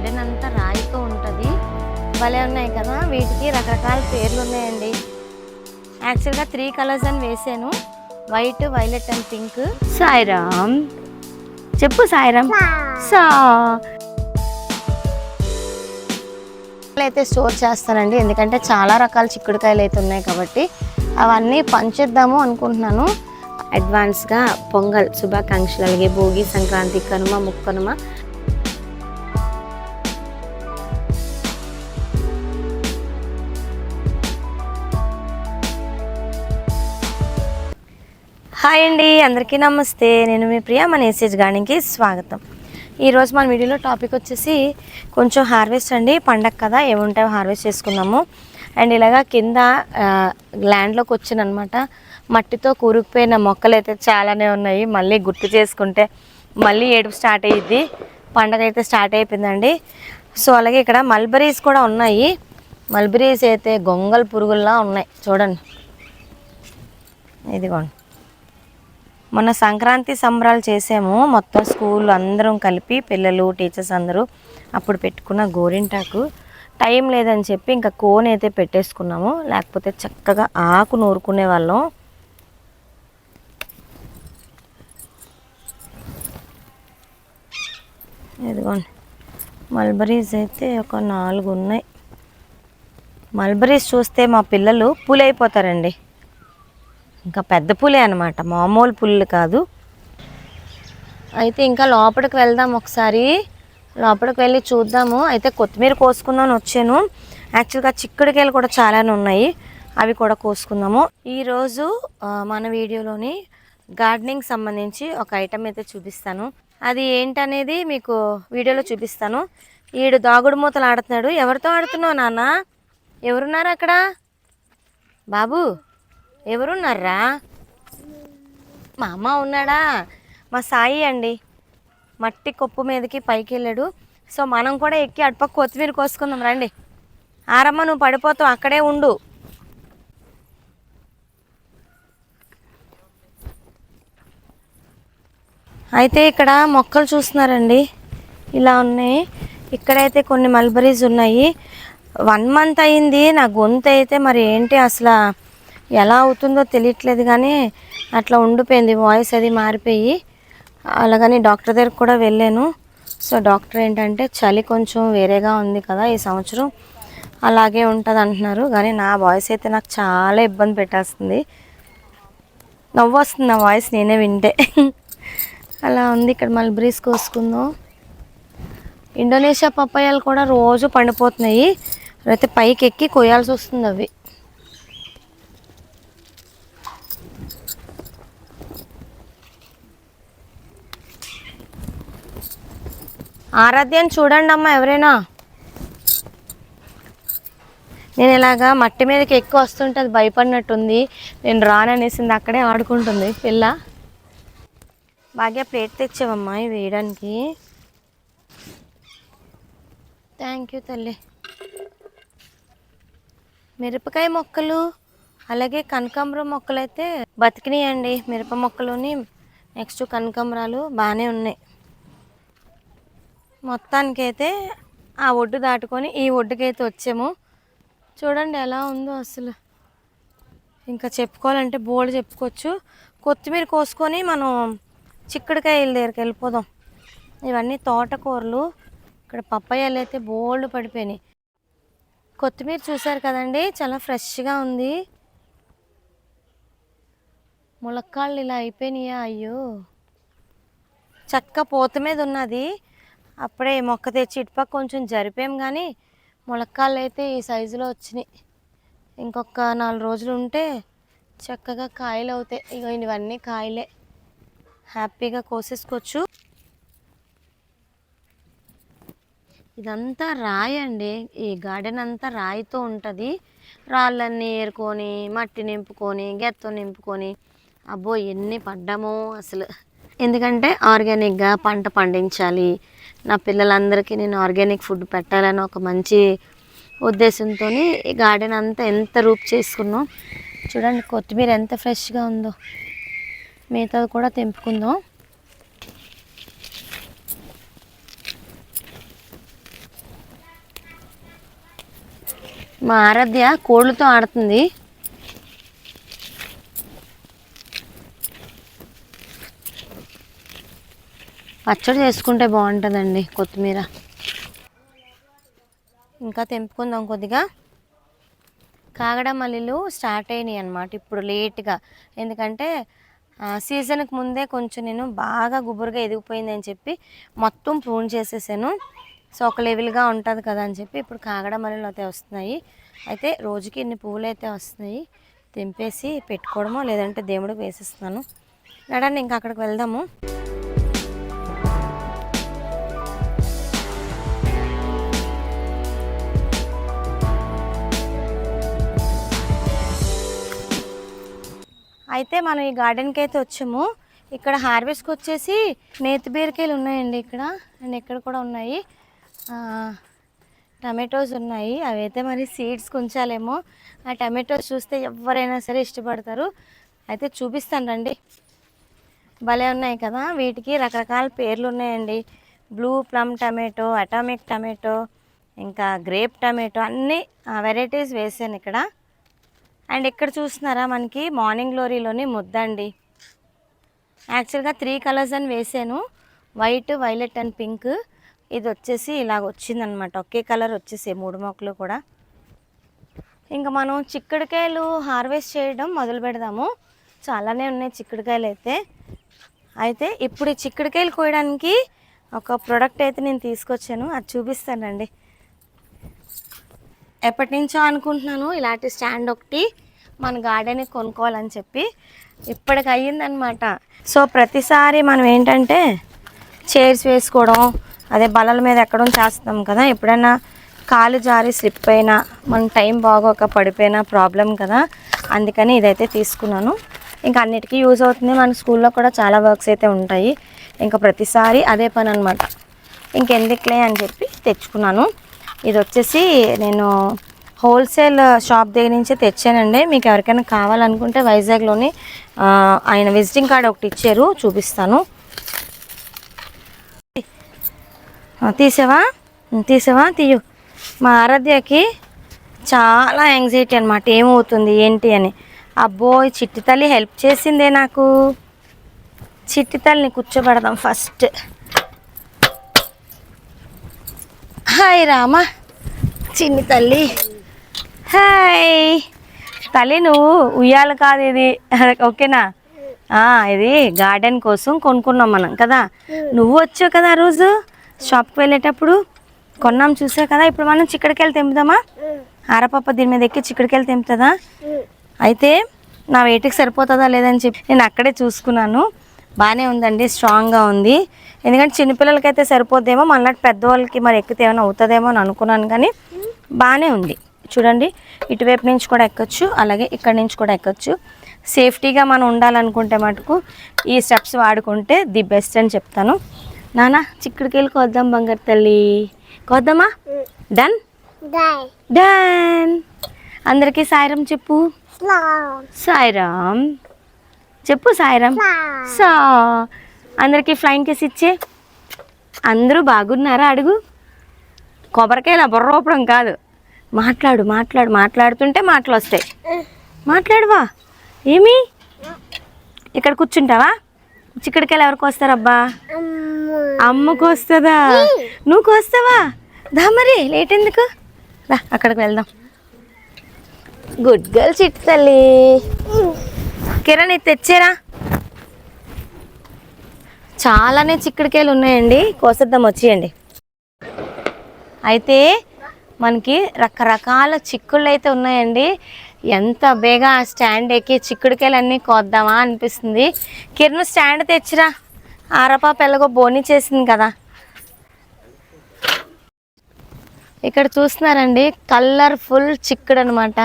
Garden అంతా రాయితో ఉంటుంది. భలే ఉన్నాయి కదా. వీటికి రకరకాల పేర్లు ఉన్నాయండి. యాక్చువల్గా 3 కలర్స్ అని వేసాను, white, violet and pink. Sairam చెప్పు. సాయిరామ్ సా అయితే స్టోర్ చేస్తానండి, ఎందుకంటే చాలా రకాల చిక్కుడుకాయలు అయితే ఉన్నాయి కాబట్టి అవన్నీ పంచేద్దాము అనుకుంటున్నాను. అడ్వాన్స్గా పొంగల్ శుభాకాంక్షలు, అలాగే భోగి, సంక్రాంతి, కనుమ, ముక్కనుమ. హాయ్ అండి, అందరికీ నమస్తే. నేను మీ ప్రియా, మన ఏసేజ్ గార్డెన్కి స్వాగతం. ఈరోజు మన వీడియోలో టాపిక్ వచ్చేసి కొంచెం హార్వెస్ట్ అండి. పండగ కదా, ఏముంటాయో హార్వెస్ట్ చేసుకున్నాము. అండ్ ఇలాగా కింద ల్యాండ్లోకి వచ్చినమాట మట్టితో కూరుకుపోయిన మొక్కలు అయితే చాలానే ఉన్నాయి. మళ్ళీ గుర్తు చేసుకుంటే మళ్ళీ ఏడుపు స్టార్ట్ అయ్యిద్ది. పండగ అయితే స్టార్ట్ అయిపోయిందండి. సో అలాగే ఇక్కడ మల్బరీస్ కూడా ఉన్నాయి. మల్బరీస్ అయితే గొంగల్ పురుగుల్లా ఉన్నాయి చూడండి. ఇదిగోండి, మొన్న సంక్రాంతి సంబరాలు చేసాము మొత్తం స్కూల్ అందరం కలిపి, పిల్లలు, టీచర్స్ అందరూ. అప్పుడు పెట్టుకున్న గోరింటాకు టైం లేదని చెప్పి ఇంకా కోన్ అయితే పెట్టేసుకున్నాము, లేకపోతే చక్కగా ఆకు నూరుకునే వాళ్ళం. ఇదిగోండి, మల్బరీస్ అయితే ఒక 4 ఉన్నాయి. మల్బరీస్ చూస్తే మా పిల్లలు పూలైపోతారండి. ఇంకా పెద్ద పులే అనమాట, మామూలు పుల్లు కాదు. అయితే ఇంకా లోపలికి వెళ్దాం, ఒకసారి లోపలికి వెళ్ళి చూద్దాము. అయితే కొత్తిమీర కోసుకుందామని వచ్చాను. యాక్చువల్గా చిక్కుడుకాయలు కూడా చాలానే ఉన్నాయి, అవి కూడా కోసుకుందాము. ఈరోజు మన వీడియోలోని గార్డెనింగ్ సంబంధించి ఒక ఐటెం అయితే చూపిస్తాను. అది ఏంటనేది మీకు వీడియోలో చూపిస్తాను. ఈడు దాగుడు మూతలు ఆడుతున్నాడు. ఎవరితో ఆడుతున్నావు నాన్న? ఎవరున్నారు అక్కడ? బాబు ఎవరున్నారా? మా అమ్మ ఉన్నాడా? మా సాయి అండి, మట్టి కొప్పు మీదకి పైకి వెళ్ళాడు. సో మనం కూడా ఎక్కి అటుపక్క కొత్తిమీర కోసుకుందాం రండి. ఆరమ్మ, నువ్వు పడిపోతావు, అక్కడే ఉండు. అయితే ఇక్కడ మొక్కలు చూస్తున్నారండి, ఇలా ఉన్నాయి. ఇక్కడైతే కొన్ని మల్బరీస్ ఉన్నాయి. 1 మంత్ అయింది. నా గొంతు అయితే మరి ఏంటి అసలు ఎలా అవుతుందో తెలియట్లేదు, కానీ అట్లా ఉండిపోయింది, వాయిస్ అది మారిపోయి. అలాగని డాక్టర్ దగ్గరికి కూడా వెళ్ళాను. సో డాక్టర్ ఏంటంటే చలి కొంచెం వేరేగా ఉంది కదా ఈ సంవత్సరం, అలాగే ఉంటుంది అంటున్నారు. కానీ నా వాయిస్ అయితే నాకు చాలా ఇబ్బంది పెట్టేస్తుంది. నవ్వు వస్తుంది నా వాయిస్ నేనే వింటే. అలా ఉంది. ఇక్కడ మల్బరీస్ కోసుకుందాం. ఇండోనేషియా పప్పాయాలు కూడా రోజు పండిపోతున్నాయి, అయితే పైకి ఎక్కి కొయ్యాల్సి వస్తుంది అవి. ఆరాధ్యాన్ని చూడండి అమ్మ ఎవరైనా. నేను ఇలాగా మట్టి మీదకి ఎక్కువ వస్తుంటే అది భయపడినట్టుంది, నేను రాననేసింది, అక్కడే ఆడుకుంటుంది పిల్ల. బాగా ప్లేట్ తెచ్చావమ్మా ఇవి వేయడానికి. థ్యాంక్ యూ తల్లి. మిరపకాయ మొక్కలు అలాగే కనకాంబరం మొక్కలు అయితే బతికినాయండి. మిరప మొక్కలుని నెక్స్ట్ కనకాంబరాలు బాగానే ఉన్నాయి. మొత్తానికైతే ఆ ఒడ్డు దాటుకొని ఈ ఒడ్డుకైతే వచ్చాము. చూడండి ఎలా ఉందో అసలు. ఇంకా చెప్పుకోవాలంటే బోల్డ్ చెప్పుకోవచ్చు. కొత్తిమీర కోసుకొని మనం చిక్కుడుకాయల దగ్గరికి వెళ్ళిపోదాం. ఇవన్నీ తోటకూరలు. ఇక్కడ పప్పాయాలు అయితే బోల్డ్ పడిపోయినాయి. కొత్తిమీర చూసారు కదండి, చాలా ఫ్రెష్గా ఉంది. ములక్కాళ్ళు ఇలా అయిపోయినాయా? అయ్యో, చక్క పూత మీద ఉన్నది. అప్పుడే మొక్క తెచ్చి ఇటుపక్క కొంచెం జరిపాం, కానీ ములక్కాళ్ళు అయితే ఈ సైజులో వచ్చినాయి. ఇంకొక 4 రోజులు ఉంటే చక్కగా కాయలు అవుతాయి. ఇక ఇవన్నీ కాయలే, హ్యాపీగా కోసేసుకోవచ్చు. ఇదంతా రాయి అండి, ఈ గార్డెన్ అంతా రాయితో ఉంటుంది. రాళ్ళన్నీ ఏరుకొని, మట్టి నింపుకొని, గెత్తం నింపుకొని, అబ్బో ఎన్ని పడ్డామో అసలు. ఎందుకంటే ఆర్గానిక్గా పంట పండించాలి, నా పిల్లలందరికీ నేను ఆర్గానిక్ ఫుడ్ పెట్టాలని ఒక మంచి ఉద్దేశంతో ఈ గార్డెన్ అంతా ఎంత రూప్ చేసుకున్నాం. చూడండి కొత్తిమీర ఎంత ఫ్రెష్గా ఉందో. మిగతాది కూడా తెంపుకుందాం. మా ఆరాధ్య కోళ్ళతో ఆడుతుంది. పచ్చడి చేసుకుంటే బాగుంటుందండి కొత్తిమీర. ఇంకా తెంపుకుందాం కొద్దిగా. కాగడ మల్లిలు స్టార్ట్ అయినాయి అన్నమాట ఇప్పుడు లేట్గా. ఎందుకంటే సీజన్కి ముందే కొంచెం నేను బాగా గుబురుగా ఎదిగిపోయింది అని చెప్పి మొత్తం ప్రూన్ చేసేసాను. సో ఒక లెవెల్గా ఉంటుంది కదా అని చెప్పి ఇప్పుడు కాగడ మల్లెలు అయితే వస్తున్నాయి. అయితే రోజుకి ఇన్ని పువ్వులు అయితే వస్తున్నాయి. తెంపేసి పెట్టుకోవడమో లేదంటే దేవుడికి వేసేస్తున్నాను. నడండి ఇంకా అక్కడికి వెళ్దాము. అయితే మనం ఈ గార్డెన్కి అయితే వచ్చాము. ఇక్కడ హార్వెస్ట్కి వచ్చేసి నేతి బీరకాయలు ఉన్నాయండి ఇక్కడ, అండ్ ఇక్కడ కూడా ఉన్నాయి. టమాటోస్ ఉన్నాయి. అవి అయితే మరి సీడ్స్ ఉంచాలేమో. ఆ టమాటోస్ చూస్తే ఎవరైనా సరే ఇష్టపడతారు. అయితే చూపిస్తాను రండి. భలే ఉన్నాయి కదా. వీటికి రకరకాల పేర్లు ఉన్నాయండి. Blue plum tomato, atomic tomato, ఇంకా గ్రేప్ టమాటో, అన్నీ వెరైటీస్ వేసాను ఇక్కడ. అండ్ ఇక్కడ చూస్తున్నారా మనకి మార్నింగ్ గ్లోరీలోని ముద్ద అండి. యాక్చువల్గా 3 కలర్స్ అని వేసాను, వైట్, వైలెట్ అండ్ పింక్. ఇది వచ్చేసి ఇలాగ వచ్చిందనమాట, ఒకే కలర్ వచ్చేసి 3 మొక్కలు కూడా. ఇంకా మనం చిక్కుడుకాయలు హార్వెస్ట్ చేయడం మొదలు పెడదాము. చాలానే ఉన్నాయి చిక్కుడుకాయలు అయితే ఇప్పుడు ఈ చిక్కుడుకాయలు కోయడానికి ఒక ప్రోడక్ట్ అయితే నేను తీసుకొచ్చాను, అది చూపిస్తానండి. ఎప్పటి నుంచో అనుకుంటున్నాను ఇలాంటి స్టాండ్ ఒకటి మన గార్డెన్కి కొనుక్కోవాలని చెప్పి. ఇప్పటికి అయ్యిందనమాట. సో ప్రతిసారి మనం ఏంటంటే చైర్స్ వేసుకోవడం, అదే బల్లల మీద ఎక్కడం చేస్తాం కదా. ఎప్పుడైనా కాలు జారి స్లిప్ అయినా, మన టైం బాగోక పడిపోయినా ప్రాబ్లం కదా. అందుకని ఇదైతే తీసుకున్నాను. ఇంకా అన్నిటికీ యూజ్ అవుతుంది. మన స్కూల్లో కూడా చాలా వర్క్స్ అయితే ఉంటాయి. ఇంకా ప్రతిసారి అదే పని అనమాట. ఇంకెందుకులే అని చెప్పి తెచ్చుకున్నాను. ఇది వచ్చేసి నేను హోల్సేల్ షాప్ దగ్గర నుంచే తెచ్చానండి. మీకు ఎవరికైనా కావాలనుకుంటే వైజాగ్లోని ఆయన విజిటింగ్ కార్డ్ ఒకటి ఇచ్చారు, చూపిస్తాను. తీసావా తీయు. మా ఆరాధ్యకి చాలా యాంగ్జైటీ అనమాట, ఏమవుతుంది ఏంటి అని. అబ్బో చిట్టి తల్లి హెల్ప్ చేసిందే నాకు. చిట్టి తల్లిని కూర్చోబెడదాం ఫస్ట్. హాయ్ రామా చిన్ని తల్లి. హాయ్ తల్లి, నువ్వు ఉయ్యాలి కాదు ఇది, ఓకేనా? ఇది గార్డెన్ కోసం కొనుక్కున్నాం మనం కదా. నువ్వు వచ్చావు కదా ఆ రోజు షాప్కి వెళ్ళేటప్పుడు, కొన్నాం చూసావు కదా. ఇప్పుడు మనం చిక్కడికాయలు తెంపుదామా? ఆరపప్ప దీని మీద ఎక్కి చిక్కడికాయలు తెంపుతుందా? అయితే నా వెయిట్కి సరిపోతుందా లేదని చెప్పి నేను అక్కడే చూసుకున్నాను. బాగానే ఉందండి, స్ట్రాంగ్గా ఉంది. ఎందుకంటే చిన్నపిల్లలకైతే సరిపోద్దేమో, మళ్ళీ పెద్దవాళ్ళకి మరి ఎక్కితే ఏమైనా అవుతుందేమో అని అనుకున్నాను. కానీ బాగానే ఉంది. చూడండి, ఇటువైపు నుంచి కూడా ఎక్కొచ్చు, అలాగే ఇక్కడి నుంచి కూడా ఎక్కొచ్చు. సేఫ్టీగా మనం ఉండాలనుకుంటే మటుకు ఈ స్టెప్స్ వాడుకుంటే ది బెస్ట్ అని చెప్తాను. నాన్న చిక్కుడుకాయలు కోద్దాం బంగారు తల్లి, కోద్దామా? Done done. అందరికీ సాయిరాం చెప్పు. సాయిరాం చెప్పు. సాయిరాం సా. అందరికీ ఫ్లైయింగ్ కిస్ ఇచ్చే. అందరూ బాగున్నారా అడుగు. కొబ్బరికాయలు బుర్రోపడం కాదు, మాట్లాడుతుంటే మాటలు వస్తాయి. మాట్లాడువా. ఏమి ఇక్కడ కూర్చుంటావా? చిక్కడికాయలు ఎవరికి వస్తారబ్బా? అమ్మకు వస్తుందా? నువ్వు కోస్తావా? దా మరి లేట్ ఎందుకు, రా అక్కడికి వెళ్దాం. గుడ్ గర్ల్ చిట్టి తల్లి. కిరణ్ ఇది తెచ్చేరా. చాలానే చిక్కుడుకాయలు ఉన్నాయండి, కోసేద్దాం వచ్చేయండి. అయితే మనకి రకరకాల చిక్కుళ్ళు అయితే ఉన్నాయండి. ఎంత బేగా స్టాండ్ ఎక్కి చిక్కుడుకాయలు అన్నీ కోద్దామా అనిపిస్తుంది. కిరణ్ స్టాండ్ తెచ్చిరా. ఆరపాప ఎలాగో బోని చేసింది కదా. ఇక్కడ చూస్తున్నారండి, కలర్ఫుల్ చిక్కుడు అనమాట.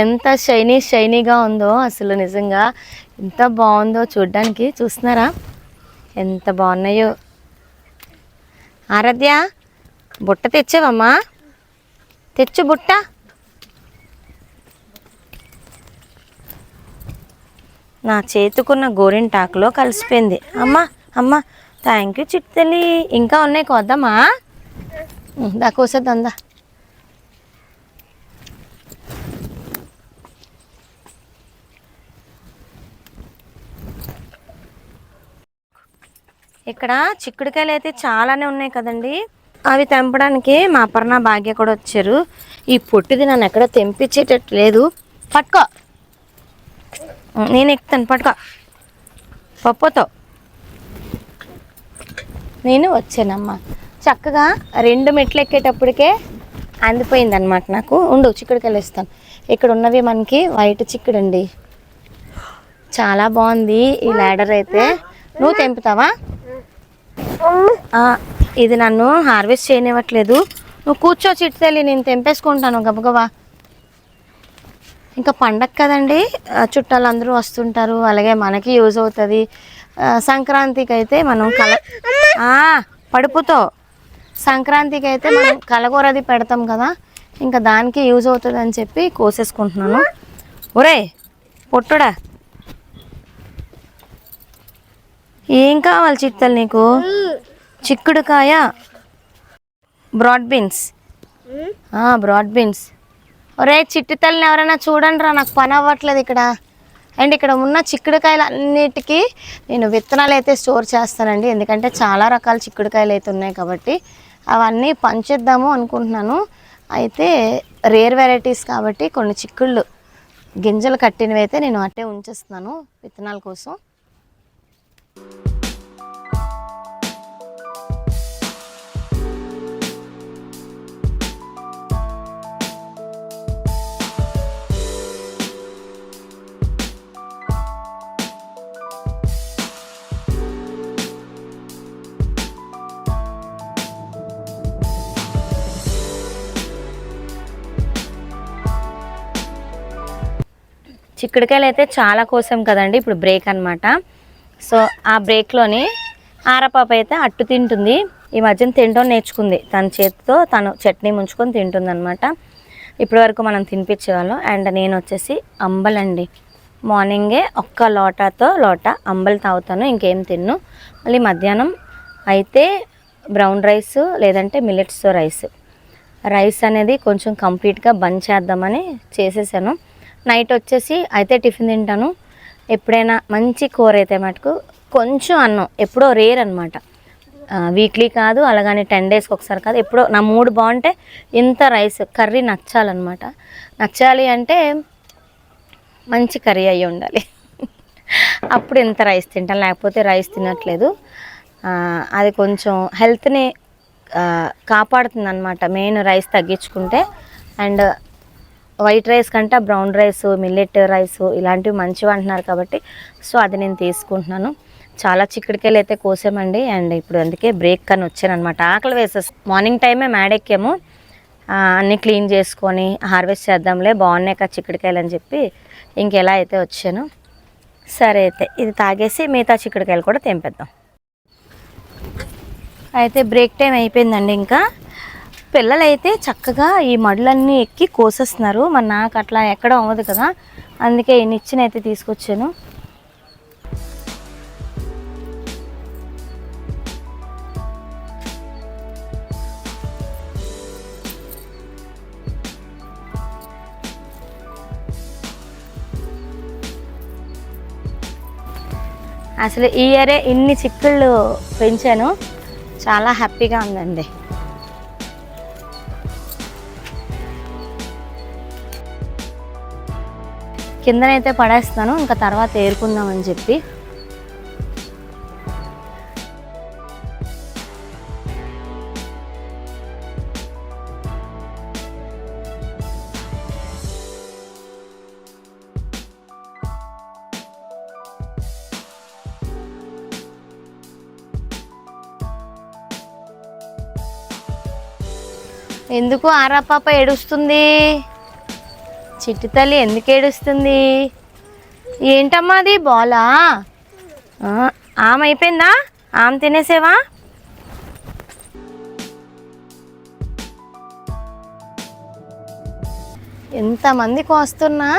ఎంత షైనీగా ఉందో అసలు, నిజంగా ఎంత బాగుందో చూడ్డానికి. చూస్తున్నారా ఎంత బాగున్నాయో. ఆరాధ్య బుట్ట తెచ్చావమ్మా? తెచ్చు బుట్ట. నా చేతుకున్న గోరింటాకులో కలిసిపోయింది. అమ్మ థ్యాంక్ యూ చిట్టి తల్లి. ఇంకా ఉన్నాయి కోద్దామా? దా కోసేద్దా. ఇక్కడ చిక్కుడుకాయలు అయితే చాలానే ఉన్నాయి కదండి. అవి తెంపడానికి మా అపర్ణ భాగ్య కూడా వచ్చారు. ఈ పొట్టిది నన్ను ఎక్కడ తెంపించేటట్టు లేదు. పట్టుకో, నేను ఎక్కుతాను, పట్టుకో పప్పుతో. నేను వచ్చానమ్మా. చక్కగా 2 మెట్లు ఎక్కేటప్పటికే అందిపోయిందనమాట నాకు. ఉండు, చిక్కుడుకాయలు ఇస్తాను. ఇక్కడ ఉన్నవి మనకి వైట్ చిక్కుడండి. చాలా బాగుంది ఈ ల్యాడర్ అయితే. నువ్వు తెంపుతావా? ఇది నన్ను హార్వెస్ట్ చేయనివ్వట్లేదు. నువ్వు కూర్చో చిట్టుతల్లి, నేను తెంపేసుకుంటాను గబగబా. ఇంకా పండగ కదండి, చుట్టాలు అందరూ వస్తుంటారు, అలాగే మనకి యూజ్ అవుతుంది. సంక్రాంతికి అయితే మనం పడుపుతో సంక్రాంతికి అయితే మనం కలగూరది పెడతాం కదా, ఇంకా దానికి యూజ్ అవుతుంది అని చెప్పి కోసేసుకుంటున్నాను. ఒరే పొట్టుడా, ఏం కావాలి చిట్టలు నీకు? చిక్కుడుకాయ, బ్రాడ్ బీన్స్. Broad beans. ఒరే చిట్టుతల్లిని ఎవరైనా చూడండి రా, నాకు పని అవ్వట్లేదు ఇక్కడ. అండ్ ఇక్కడ ఉన్న చిక్కుడుకాయలు అన్నిటికీ నేను విత్తనాలు అయితే స్టోర్ చేస్తానండి, ఎందుకంటే చాలా రకాల చిక్కుడుకాయలు అయితే ఉన్నాయి కాబట్టి అవన్నీ పంచేద్దాము అనుకుంటున్నాను. అయితే రేర్ వెరైటీస్ కాబట్టి కొన్ని చిక్కుళ్ళు గింజలు కట్టినవి అయితే నేను అట్టే ఉంచేస్తున్నాను విత్తనాల కోసం. చిక్కుడుకాయలు అయితే చాలా కోసం కదండి, ఇప్పుడు బ్రేక్ అనమాట. సో ఆ బ్రేక్లోని ఆరపాప అయితే అట్టు తింటుంది. ఈ మధ్యన తినడం నేర్చుకుంది, తన చేతితో తను చట్నీ ముంచుకొని తింటుంది అనమాట. ఇప్పటి వరకు మనం తినిపించేవాళ్ళం. అండ్ నేను వచ్చేసి అంబలండి, మార్నింగే ఒక్క లోట అంబలు తాగుతాను, ఇంకేం తిన్ను. మళ్ళీ మధ్యాహ్నం అయితే బ్రౌన్ రైస్ లేదంటే మిల్లెట్స్తో రైస్ అనేది కొంచెం కంప్లీట్గా బంద్ చేద్దామని చేసేసాను. నైట్ వచ్చేసి అయితే టిఫిన్ తింటాను. ఎప్పుడైనా మంచి కూర అయితే మటుకు కొంచెం అన్నం, ఎప్పుడో రేర్ అనమాట, వీక్లీ కాదు, అలాగని 10 డేస్కి ఒకసారి కాదు, ఎప్పుడో నా మూడ్ బాగుంటే ఇంత రైస్ కర్రీ నచ్చాలన్నమాట. నచ్చాలి అంటే మంచి కర్రీ అయ్యి ఉండాలి, అప్పుడు ఇంత రైస్ తింటాను, లేకపోతే రైస్ తినట్లేదు. అది కొంచెం హెల్త్ని కాపాడుతుంది అనమాట, మెయిన్ రైస్ తగ్గించుకుంటే. అండ్ వైట్ రైస్ కంటే బ్రౌన్ రైస్, మిల్లెట్ రైస్ ఇలాంటివి మంచివి అంటున్నారు కాబట్టి సో అది నేను తీసుకుంటున్నాను. చాలా చిక్కుడుకాయలు అయితే కోసామండి. అండ్ ఇప్పుడు అందుకే బ్రేక్ కానీ వచ్చాను అనమాట. ఆకలి వేసేసి మార్నింగ్ టైమే మేడెక్కాము, అన్నీ క్లీన్ చేసుకొని హార్వెస్ట్ చేద్దాంలే, బాగున్నాయి కదా చిక్కుడుకాయలు అని చెప్పి ఇంకెలా అయితే వచ్చాను. సరే అయితే ఇది తాగేసి మిగతా చిక్కుడుకాయలు కూడా తెంపేద్దాం. అయితే బ్రేక్ టైం అయిపోయిందండి. ఇంకా పిల్లలైతే చక్కగా ఈ మడులన్నీ ఎక్కి కోసేస్తున్నారు, మరి నాకు అట్లా ఎక్కడ అవ్వదు కదా, అందుకే ఈ నిచ్చెన అయితే తీసుకొచ్చాను. అసలు ఈ ఇయరే ఇన్ని చిక్కుళ్ళు పెంచాను, చాలా హ్యాపీగా ఉందండి. కిందనైతే పడేస్తున్నాను, ఇంకా తర్వాత ఏరుకుందామని చెప్పి. ఎందుకు ఆరాపాప ఏడుస్తుంది? చిట్టి తల్లి ఎందుకు ఏడుస్తుంది? ఏంటమ్మా అది బాలా? ఆమె అయిపోయిందా? ఆమె తినేసేవా? ఎంతమంది కోస్తున్నా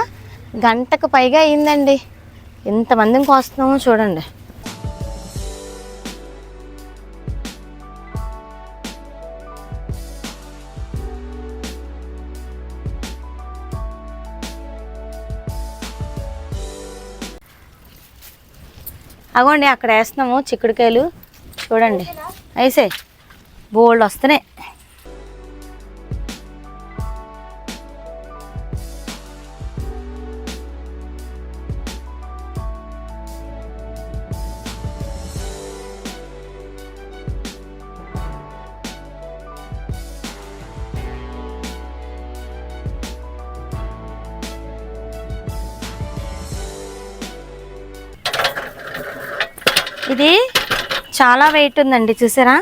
గంటకు పైగా అయిందండి. ఎంతమందిని కోస్తున్నామో చూడండి. అగోండి అక్కడ వేస్తున్నాము చిక్కుడుకాయలు. చూడండి అయితే బోల్డ్ వస్తున్నాయి. ఇది చాలా వెయిట్ ఉందండి, చూసారా?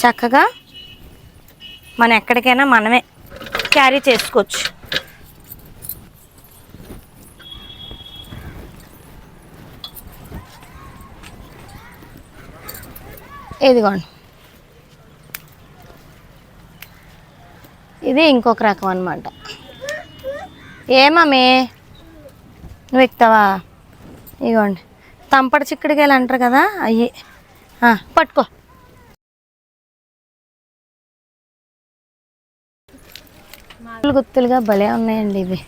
చక్కగా మనం ఎక్కడికైనా మనమే క్యారీ చేసుకోవచ్చు. ఇదిగోండి, ఇది ఇంకొక రకం అన్నమాట. ఏమమ్మే నువ్వు ఎక్కుతావా? ఇదిగోండి తంపడి చిక్కుడుకాయలు అంటారు కదా, అయ్యి పట్టుకో. గుత్తులుగా భలే ఉన్నాయండి ఇవి.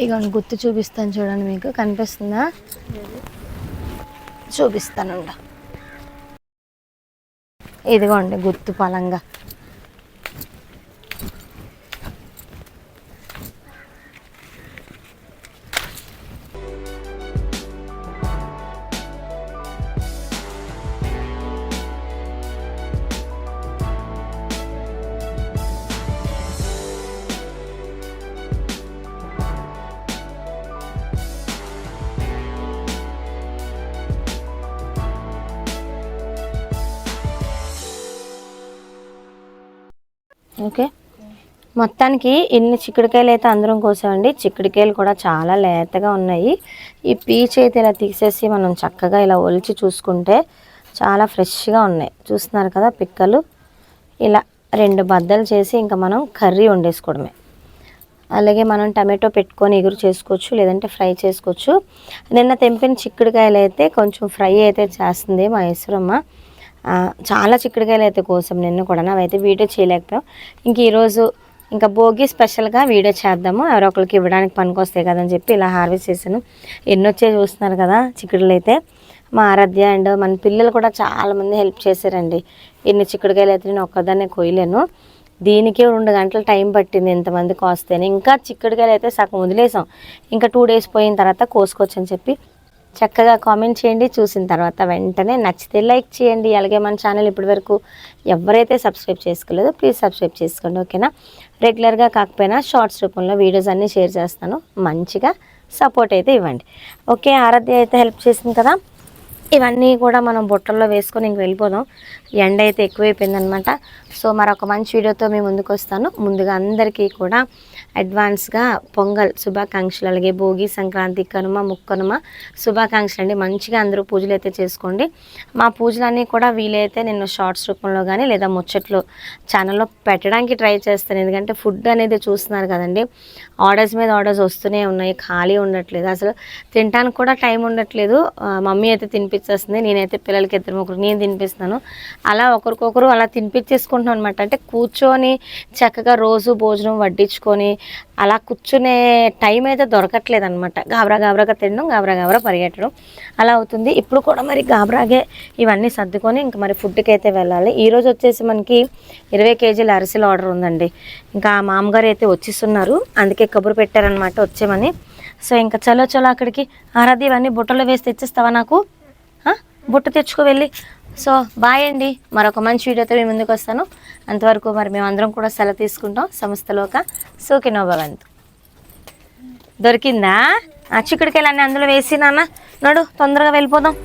ఇగోండి గుత్తు చూపిస్తాను చూడండి, మీకు కనిపిస్తుందా? చూపిస్తాను. ఇదిగోండి గుత్తు పలంగా. ఓకే, మొత్తానికి ఇన్ని చిక్కుడుకాయలు అయితే అందరం కోసామండి. చిక్కుడుకాయలు కూడా చాలా లేతగా ఉన్నాయి. ఈ పీచ్ అయితే ఇలా తీసేసి మనం చక్కగా ఇలా ఒలిచి చూసుకుంటే చాలా ఫ్రెష్గా ఉన్నాయి. చూస్తున్నారు కదా పిక్కలు. ఇలా 2 బద్దలు చేసి ఇంకా మనం కర్రీ వండేసుకోవడమే. అలాగే మనం టమాటో పెట్టుకొని ఎగురు చేసుకోవచ్చు, లేదంటే ఫ్రై చేసుకోవచ్చు. నిన్న తెంపిన చిక్కుడుకాయలు అయితే కొంచెం ఫ్రై అయితే చేస్తుంది మా ఈశ్వరమ్మ. చాలా చిక్కుడుకాయలు అయితే కోసం నిన్న కూడా అవైతే వీడియో చేయలేకపోయాం. ఇంక ఈరోజు ఇంకా భోగి స్పెషల్గా వీడియో చేద్దాము, ఎవరో ఒకరికి ఇవ్వడానికి పనికొస్తాయి కదని చెప్పి ఇలా హార్వెస్ట్ చేశాను. ఎన్నొచ్చే చూస్తున్నారు కదా చిక్కుడులు అయితే. మా ఆరాధ్య అండ్ మన పిల్లలు కూడా చాలామంది హెల్ప్ చేశారండి. ఎన్ని చిక్కుడుకాయలు అయితే నేను ఒక్కదాన్నే కొయ్యలేను. దీనికే 2 గంటలు టైం పట్టింది ఇంతమంది కోస్తేనే. ఇంకా చిక్కుడుకాయలు అయితే సగం వదిలేసాం, ఇంకా 2 డేస్ పోయిన తర్వాత కోసుకోవచ్చు అని చెప్పి. చక్కగా కామెంట్ చేయండి, చూసిన తర్వాత వెంటనే నచ్చితే లైక్ చేయండి. అలాగే మన ఛానల్ ఇప్పటివరకు ఎవరైతే సబ్స్క్రైబ్ చేసుకోలేదో ప్లీజ్ సబ్స్క్రైబ్ చేసుకోండి, ఓకేనా? రెగ్యులర్గా కాకపోయినా షార్ట్స్ రూపంలో వీడియోస్ అన్నీ షేర్ చేస్తాను, మంచిగా సపోర్ట్ అయితే ఇవ్వండి, ఓకే? ఆరాధ్య అయితే హెల్ప్ చేసింది కదా. ఇవన్నీ కూడా మనం బుట్టల్లో వేసుకొని ఇంక వెళ్ళిపోదాం. ఎండ అయితే ఎక్కువైపోయిందనమాట. సో మరొక మంచి వీడియోతో మేము ముందుకు వస్తాను. ముందుగా అందరికీ కూడా అడ్వాన్స్గా పొంగల్ శుభాకాంక్షలు, అలాగే భోగి, సంక్రాంతి, కనుమ, ముక్కనుమ శుభాకాంక్షలు అండి. మంచిగా అందరూ పూజలు అయితే చేసుకోండి. మా పూజలన్నీ కూడా వీలైతే నేను షార్ట్స్ రూపంలో కానీ లేదా ముచ్చట్లు ఛానల్లో పెట్టడానికి ట్రై చేస్తాను. ఎందుకంటే ఫుడ్ అనేది చూస్తున్నారు కదండి, ఆర్డర్స్ మీద ఆర్డర్స్ వస్తూనే ఉన్నాయి, ఖాళీ ఉండట్లేదు. అసలు తినడానికి కూడా టైం ఉండట్లేదు. మమ్మీ అయితే తినిపించేస్తుంది, నేనైతే పిల్లలకి 2 నేను తినిపిస్తున్నాను. అలా ఒకరికొకరు అలా తినిపించేసుకుంటున్నాం అనమాట. అంటే కూర్చొని చక్కగా రోజు భోజనం వడ్డించుకొని అలా కూర్చునే టైం అయితే దొరకట్లేదు అనమాట. గాబరాగా తినడం, గాబరా పరిగెట్టడం అలా అవుతుంది. ఇప్పుడు కూడా మరి గాబరాగే ఇవన్నీ సర్దుకొని ఇంక మరి ఫుడ్కి అయితే వెళ్ళాలి. ఈరోజు వచ్చేసి మనకి 20 కేజీల అరిసెలు ఆర్డర్ ఉందండి. ఇంకా మామగారు అయితే వచ్చిస్తున్నారు, అందుకే కబురు పెట్టారనమాట వచ్చేమని. సో ఇంకా చలో అక్కడికి. ఆరాధ్య ఇవన్నీ బుట్టలో వేసి తెచ్చిస్తావా నాకు? బుట్ట తెచ్చుకో వెళ్ళి. సో బాయ్ అండి, మరొక మంచి వీడియోతో మేము ముందుకు వస్తాను. అంతవరకు మరి మేమందరం కూడా సెలవు తీసుకుంటాం. సంస్థలోక సోకినో భవంతు. దొరికిందా చిక్కుడుకాయలు అన్నీ అందులో వేసి నాన్న? నడు తొందరగా వెళ్ళిపోదాం.